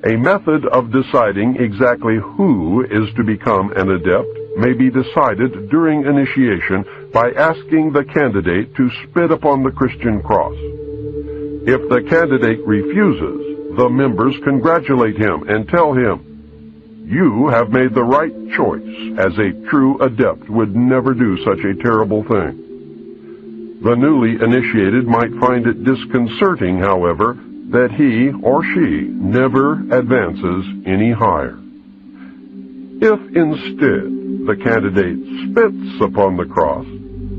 A method of deciding exactly who is to become an adept may be decided during initiation by asking the candidate to spit upon the Christian cross. If the candidate refuses, the members congratulate him and tell him, "You have made the right choice, as a true adept would never do such a terrible thing." The newly initiated might find it disconcerting, however, that he or she never advances any higher. If instead the candidate spits upon the cross,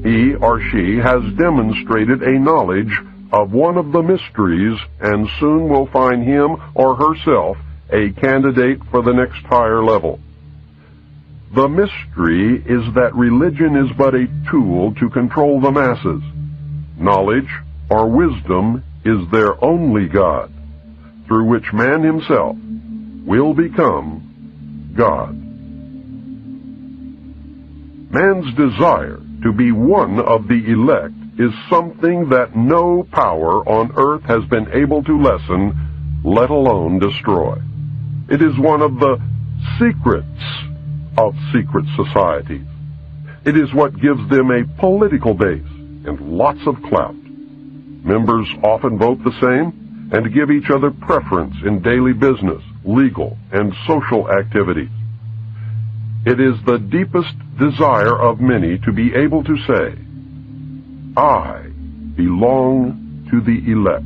he or she has demonstrated a knowledge of one of the mysteries and soon will find him or herself a candidate for the next higher level. The mystery is that religion is but a tool to control the masses. Knowledge or wisdom is their only God, through which man himself will become God. Man's desire to be one of the elect is something that no power on earth has been able to lessen, let alone destroy. It is one of the secrets of secret societies. It is what gives them a political base and lots of clout. Members often vote the same and give each other preference in daily business, legal, and social activities. It is the deepest desire of many to be able to say, "I belong to the elect."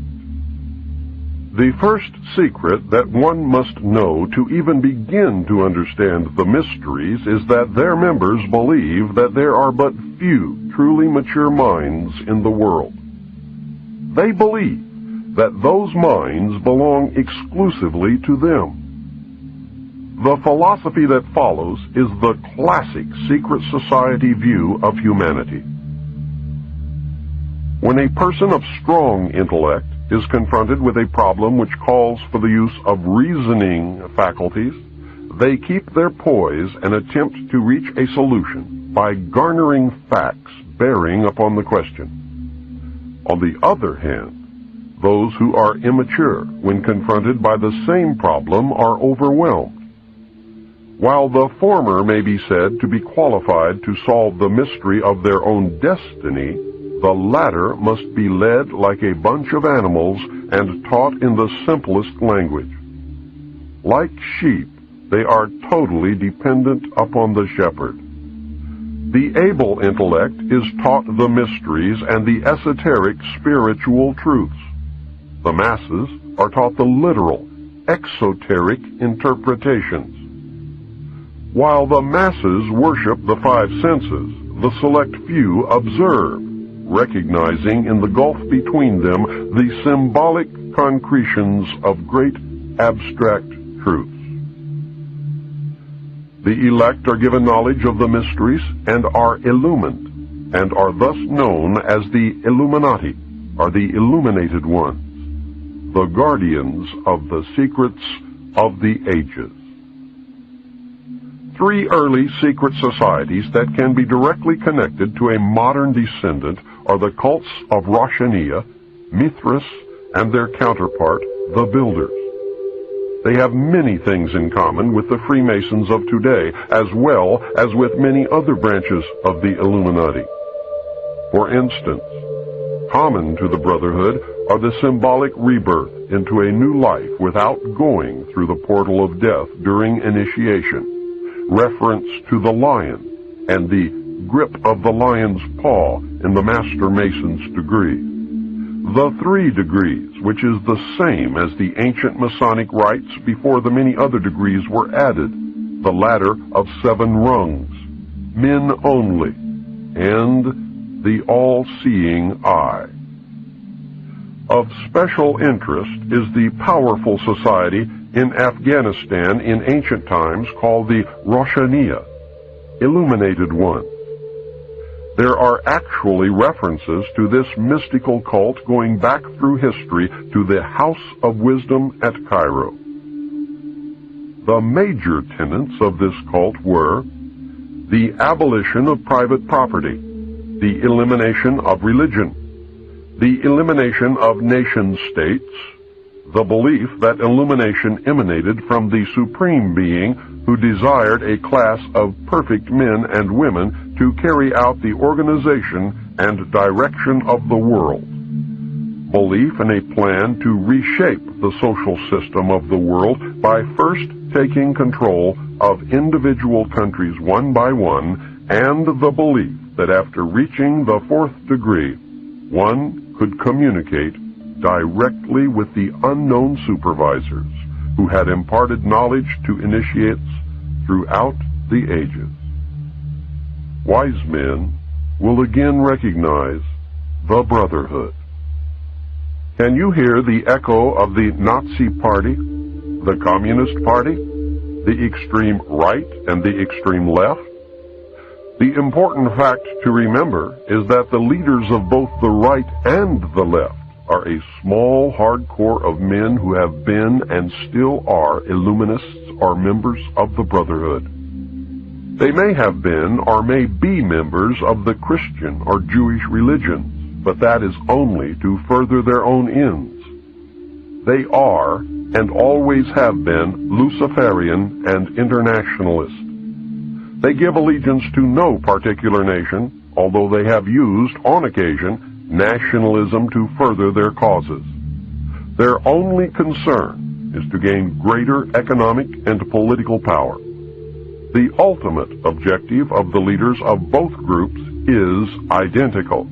The first secret that one must know to even begin to understand the mysteries is that their members believe that there are but few truly mature minds in the world. They believe that those minds belong exclusively to them. The philosophy that follows is the classic secret society view of humanity. When a person of strong intellect is confronted with a problem which calls for the use of reasoning faculties, they keep their poise and attempt to reach a solution by garnering facts bearing upon the question. On the other hand, those who are immature when confronted by the same problem are overwhelmed. While the former may be said to be qualified to solve the mystery of their own destiny, the latter must be led like a bunch of animals and taught in the simplest language. Like sheep, they are totally dependent upon the shepherd. The able intellect is taught the mysteries and the esoteric spiritual truths. The masses are taught the literal, exoteric interpretations. While the masses worship the five senses, the select few observe, recognizing in the gulf between them the symbolic concretions of great abstract truths. The elect are given knowledge of the mysteries and are illumined, and are thus known as the Illuminati, or the illuminated ones, the guardians of the secrets of the ages. Three early secret societies that can be directly connected to a modern descendant are the cults of Roshaniya, Mithras, and their counterpart, the Builders. They have many things in common with the Freemasons of today, as well as with many other branches of the Illuminati. For instance, common to the Brotherhood are the symbolic rebirth into a new life without going through the portal of death during initiation, reference to the lion, and the grip of the lion's paw in the Master Mason's degree. The 3 degrees, which is the same as the ancient Masonic rites before the many other degrees were added, the ladder of 7 rungs, men only, and the all-seeing eye. Of special interest is the powerful society in Afghanistan in ancient times called the Roshaniya, Illuminated Ones. There are actually references to this mystical cult going back through history to the House of Wisdom at Cairo. The major tenets of this cult were the abolition of private property, the elimination of religion, the elimination of nation-states, the belief that illumination emanated from the Supreme Being who desired a class of perfect men and women to carry out the organization and direction of the world. Belief in a plan to reshape the social system of the world by first taking control of individual countries one by one, and the belief that after reaching the fourth degree, one could communicate directly with the unknown supervisors who had imparted knowledge to initiates throughout the ages. Wise men will again recognize the brotherhood. Can you hear the echo of the Nazi Party, the Communist Party, the extreme right and the extreme left? The important fact to remember is that the leaders of both the right and the left are a small hardcore of men who have been and still are illuminists or members of the Brotherhood. They may have been or may be members of the Christian or Jewish religions, but that is only to further their own ends. They are and always have been Luciferian and internationalist. They give allegiance to no particular nation, although they have used, on occasion, nationalism to further their causes. Their only concern is to gain greater economic and political power. The ultimate objective of the leaders of both groups is identical.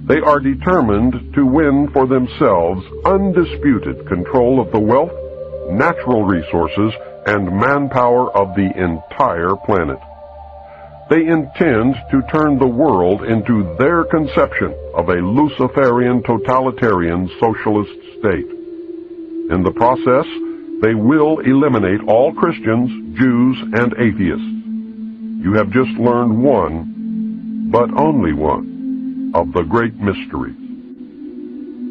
They are determined to win for themselves undisputed control of the wealth, natural resources, and manpower of the entire planet. They intend to turn the world into their conception of a Luciferian totalitarian socialist state. In the process, they will eliminate all Christians, Jews, and atheists. You have just learned one, but only one, of the great mysteries.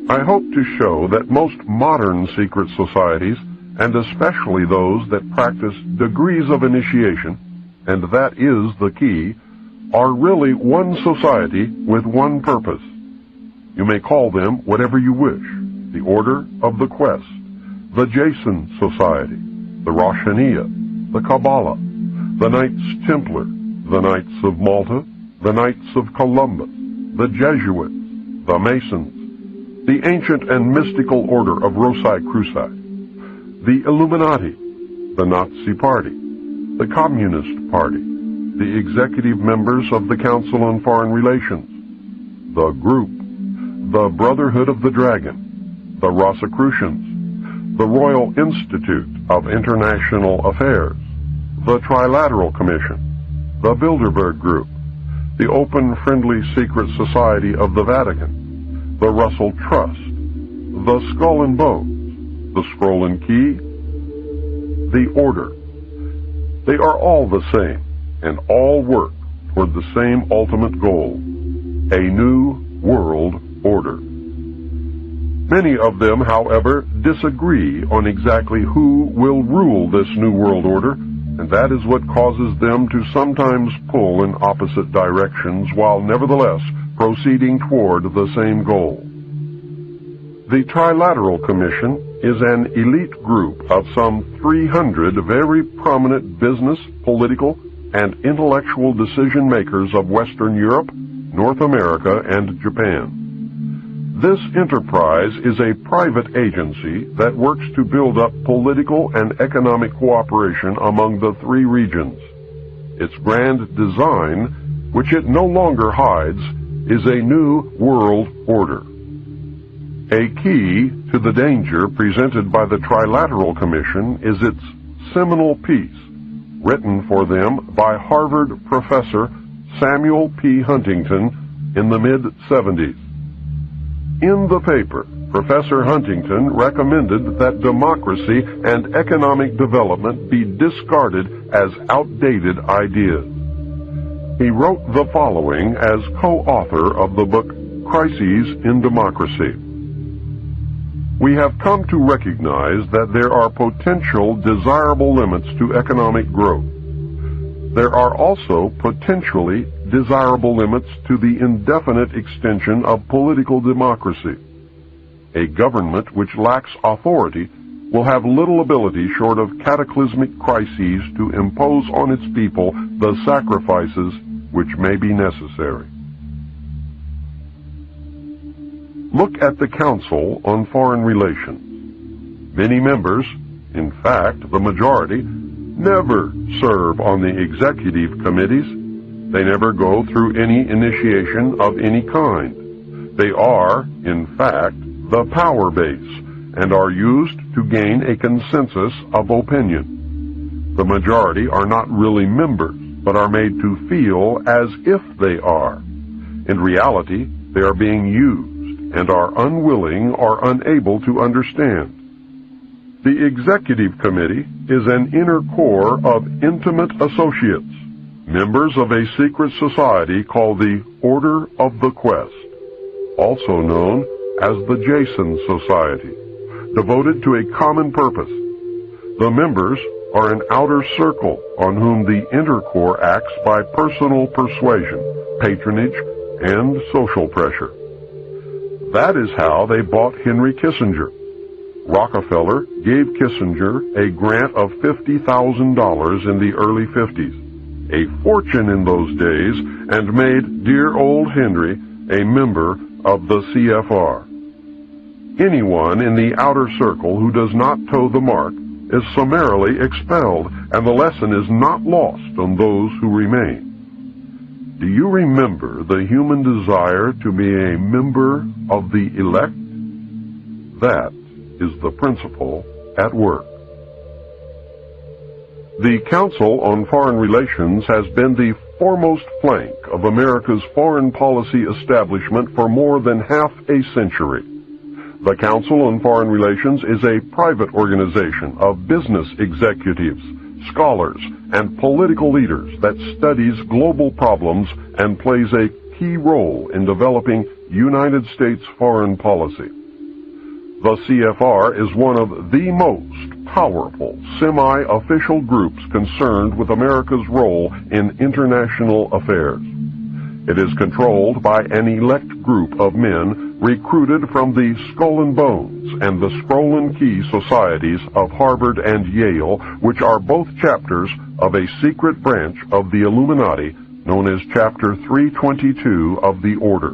I hope to show that most modern secret societies, and especially those that practice degrees of initiation, and that is the key, are really one society with one purpose. You may call them whatever you wish: the Order of the Quest, the Jason Society, the Roshaniya, the Kabbalah, the Knights Templar, the Knights of Malta, the Knights of Columbus, the Jesuits, the Masons, the ancient and mystical Order of Rosicruci, the Illuminati, the Nazi Party, the Communist Party, the executive members of the Council on Foreign Relations, the Group, the Brotherhood of the Dragon, the Rosicrucians, the Royal Institute of International Affairs, the Trilateral Commission, the Bilderberg Group, the Open Friendly Secret Society of the Vatican, the Russell Trust, the Skull and Bones, the Scroll and Key, the Order. They are all the same, and all work toward the same ultimate goal: a new world order. Many of them, however, disagree on exactly who will rule this new world order, and that is what causes them to sometimes pull in opposite directions while nevertheless proceeding toward the same goal. The Trilateral Commission is an elite group of some 300 very prominent business, political, and intellectual decision makers of Western Europe, North America, and Japan. This enterprise is a private agency that works to build up political and economic cooperation among the three regions. Its grand design, which it no longer hides, is a new world order. A key to the danger presented by the Trilateral Commission is its seminal piece, written for them by Harvard professor Samuel P. Huntington in the mid-70s. In the paper, Professor Huntington recommended that democracy and economic development be discarded as outdated ideas. He wrote the following as co-author of the book Crises in Democracy. We have come to recognize that there are potential desirable limits to economic growth. There are also potentially desirable limits to the indefinite extension of political democracy. A government which lacks authority will have little ability short of cataclysmic crises to impose on its people the sacrifices which may be necessary. Look at the Council on Foreign Relations. Many members, in fact the majority, never serve on the executive committees. They never go through any initiation of any kind. They are, in fact, the power base and are used to gain a consensus of opinion. The majority are not really members, but are made to feel as if they are. In reality, they are being used and are unwilling or unable to understand. The Executive Committee is an inner core of intimate associates, members of a secret society called the Order of the Quest, also known as the Jason Society, devoted to a common purpose. The members are an outer circle on whom the inner core acts by personal persuasion, patronage, and social pressure. That is how they bought Henry Kissinger. Rockefeller gave Kissinger a grant of $50,000 in the early 50s, a fortune in those days, and made dear old Henry a member of the CFR. Anyone in the outer circle who does not toe the mark is summarily expelled, and the lesson is not lost on those who remain. Do you remember the human desire to be a member of the elect? That is the principle at work. The Council on Foreign Relations has been the foremost flank of America's foreign policy establishment for more than half a century. The Council on Foreign Relations is a private organization of business executives, scholars, and political leaders that studies global problems and plays a key role in developing United States foreign policy. The CFR is one of the most powerful semi-official groups concerned with America's role in international affairs. It is controlled by an elect group of men recruited from the Skull and Bones and the Scroll and Key societies of Harvard and Yale, which are both chapters of a secret branch of the Illuminati known as Chapter 322 of the Order.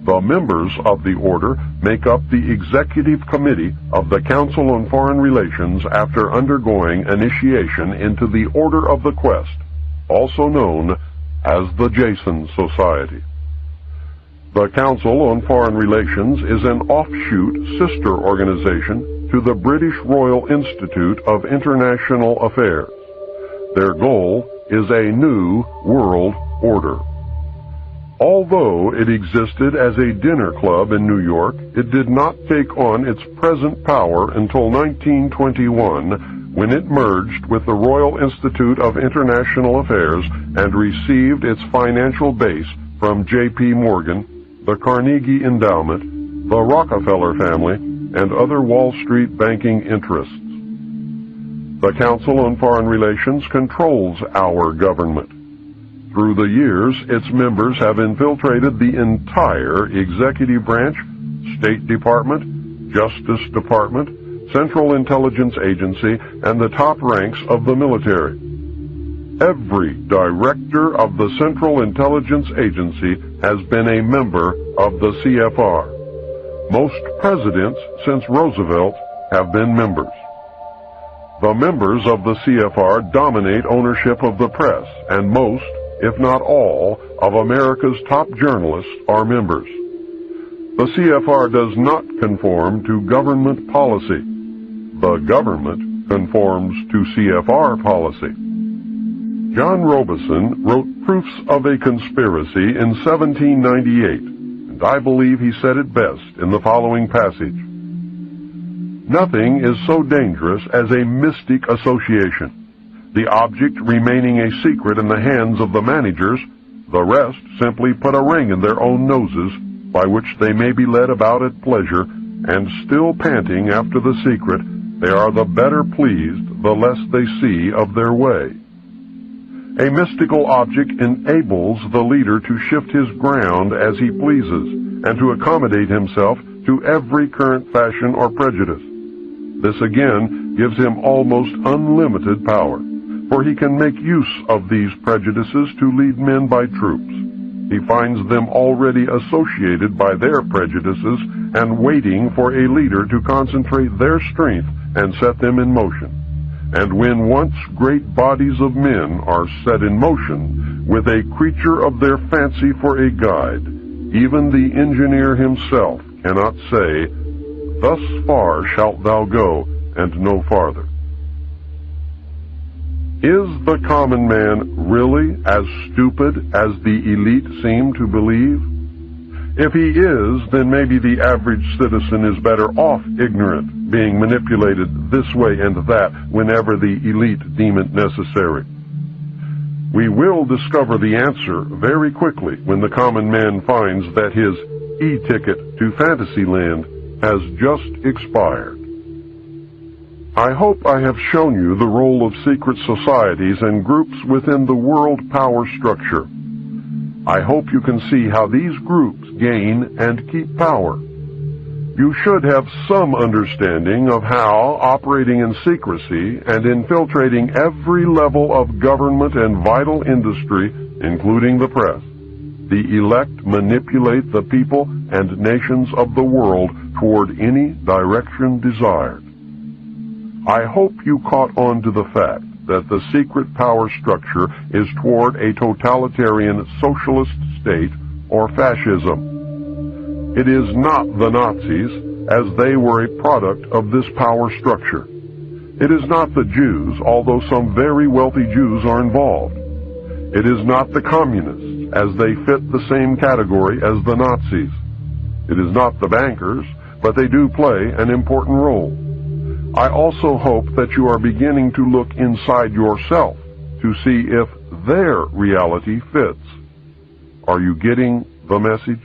The members of the Order make up the Executive Committee of the Council on Foreign Relations after undergoing initiation into the Order of the Quest, also known as the Jason Society. The Council on Foreign Relations is an offshoot sister organization to the British Royal Institute of International Affairs. Their goal is a new world order. Although it existed as a dinner club in New York, it did not take on its present power until 1921, when it merged with the Royal Institute of International Affairs and received its financial base from J.P. Morgan, the Carnegie Endowment, the Rockefeller family, and other Wall Street banking interests. The Council on Foreign Relations controls our government. Through the years, its members have infiltrated the entire executive branch, State Department, Justice Department, Central Intelligence Agency, and the top ranks of the military. Every director of the Central Intelligence Agency has been a member of the CFR. Most presidents since Roosevelt have been members. The members of the CFR dominate ownership of the press, and most, if not all, of America's top journalists are members. The CFR does not conform to government policy. The government conforms to CFR policy. John Robeson wrote Proofs of a Conspiracy in 1798, and I believe he said it best in the following passage. Nothing is so dangerous as a mystic association. The object remaining a secret in the hands of the managers, the rest simply put a ring in their own noses, by which they may be led about at pleasure, and still panting after the secret, they are the better pleased the less they see of their way. A mystical object enables the leader to shift his ground as he pleases, and to accommodate himself to every current fashion or prejudice. This again gives him almost unlimited power, for he can make use of these prejudices to lead men by troops. He finds them already associated by their prejudices and waiting for a leader to concentrate their strength and set them in motion. And when once great bodies of men are set in motion, with a creature of their fancy for a guide, even the engineer himself cannot say, "Thus far shalt thou go, and no farther." Is the common man really as stupid as the elite seem to believe? If he is, then maybe the average citizen is better off ignorant, being manipulated this way and that whenever the elite deem it necessary. We will discover the answer very quickly when the common man finds that his e-ticket to Fantasyland has just expired. I hope I have shown you the role of secret societies and groups within the world power structure. I hope you can see how these groups gain and keep power. You should have some understanding of how, operating in secrecy and infiltrating every level of government and vital industry, including the press, the elect manipulate the people and nations of the world toward any direction desired. I hope you caught on to the fact that the secret power structure is toward a totalitarian socialist state or fascism. It is not the Nazis, as they were a product of this power structure. It is not the Jews, although some very wealthy Jews are involved. It is not the communists, as they fit the same category as the Nazis. It is not the bankers, but they do play an important role. I also hope that you are beginning to look inside yourself to see if their reality fits. Are you getting the message?